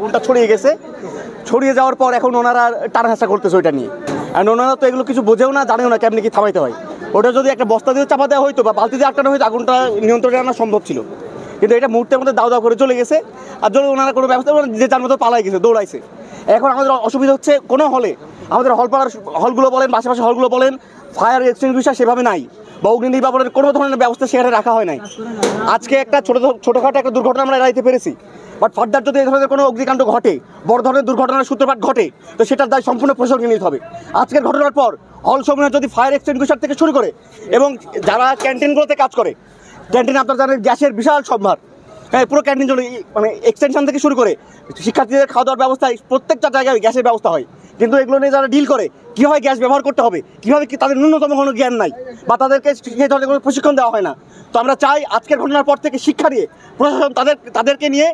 আগুনটা ছড়িয়ে গেছে। ছড়িয়ে যাওয়ার পর এখন ওনারা টানাহাসা করতেছে ওইটা নিয়ে। আর ওনারা তো এগুলো কিছু বোঝেও না, জানেও না কেমনি কি থামাইতে হয়। ওটা যদি একটা বস্তা দিয়ে চাপা দেওয়া হইতো বা বালতি দিয়ে আটকানো হয়তো আগুনটা নিয়ন্ত্রণে আনা সম্ভব ছিল, কিন্তু এটা মুহূর্তের মধ্যে দাও দাও করে চলে গেছে। আর যদি ওনারা কোনো ব্যবস্থা যে যার মতো পালাই গেছে, দৌড়াইছে। এখন আমাদের অসুবিধা হচ্ছে কোনো হলে, আমাদের হলগুলো বলেন, আশেপাশে হলগুলো বলেন, ফায়ার এক্সটিংগুইশার সেভাবে নাই বা অগ্নি নির্বাপনের কোনো ধরনের ব্যবস্থা সেখানে রাখা হয় নাই। আজকে একটা ছোটোখাটো একটা দুর্ঘটনা আমরা এড়াইতে পেরেছি, বাট ফার্দার যদি এই ধরনের কোনো অগ্নিকাণ্ড ঘটে, বড় ধরনের দুর্ঘটনার সূত্রপাত ঘটে, তো সেটার দায় সম্পূর্ণ প্রশাসনকে নিতে হবে। আজকের ঘটনার পর হল সমূহে যদি ফায়ার এক্সটিংগুইশার থেকে শুরু করে এবং যারা ক্যান্টিনগুলোতে কাজ করে, ক্যান্টিনে আপনার জানেন গ্যাসের বিশাল সম্ভার, হ্যাঁ, পুরো ক্যান্টিন চলে, মানে এক্সটেনশন থেকে শুরু করে শিক্ষার্থীদের খাওয়া দাওয়ার ব্যবস্থায় প্রত্যেকটা জায়গায় গ্যাসের ব্যবস্থা হয়, কিন্তু এগুলো নিয়ে যারা ডিল করে কীভাবে গ্যাস ব্যবহার করতে হবে, কীভাবে কি তাদের ন্যূনতম কোনো জ্ঞান নাই বা তাদেরকে সেই ধরনের কোনো প্রশিক্ষণ দেওয়া হয় না। তো আমরা চাই আজকের ঘটনার পর থেকে শিক্ষা দিয়ে প্রশাসন তাদেরকে নিয়ে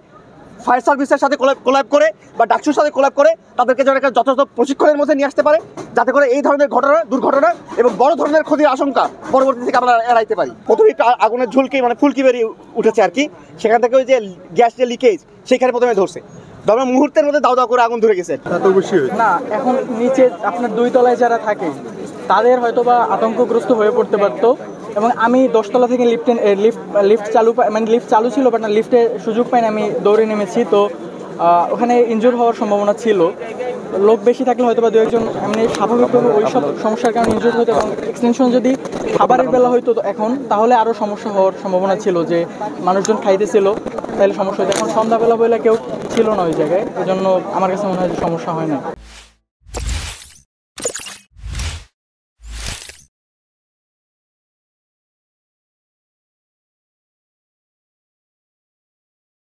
ফায়ার সার্ভিসের সাথে কোলাব করে বা ডাকসুর সাথে কোলাব করে তাদেরকে যেন একটা যথাযথ প্রশিক্ষণের মধ্যে নিয়ে আসতে পারে, যাতে করে এই ধরনের দুর্ঘটনা এবং বড় ধরনের ক্ষতির আশঙ্কা পরবর্তী থেকে আমরা এড়াইতে পারি। প্রথমে আগুনের ঝুলকি মানে ফুলকি বেরিয়ে উঠেছে আর কি, সেখান থেকে ওই যে গ্যাস যে লিকেজ সেখানে প্রথমে ধরছে, তবে মুহূর্তের মধ্যে দাও দাও করে আগুন ধরে গেছে। না, এখন নিচে আপনার 2 তলায় যারা থাকে তাদের হয়তো বা আতঙ্কগ্রস্ত হয়ে পড়তে পারতো। এবং আমি 10 তলা থেকে লিফট চালু ছিল, বাট না লিফটে সুযোগ পাইনি, আমি দৌড়ে নেমেছি। তো ওখানে ইনজুর হওয়ার সম্ভাবনা ছিল। লোক বেশি থাকলে হয়তো বা 2-1 জন এমনি স্বাভাবিকভাবে ওই সব সমস্যার কারণে ইনজুর হতো। এবং এক্সটেনশন যদি খাবারের বেলা হয়তো এখন, তাহলে আরও সমস্যা হওয়ার সম্ভাবনা ছিল, যে মানুষজন খাইতেছিল, তাহলে সমস্যা হতো। এখন সন্ধ্যাবেলা বলে কেউ ছিল না ওই জায়গায়, এই জন্য আমার কাছে মনে হয় যে সমস্যা হয় না।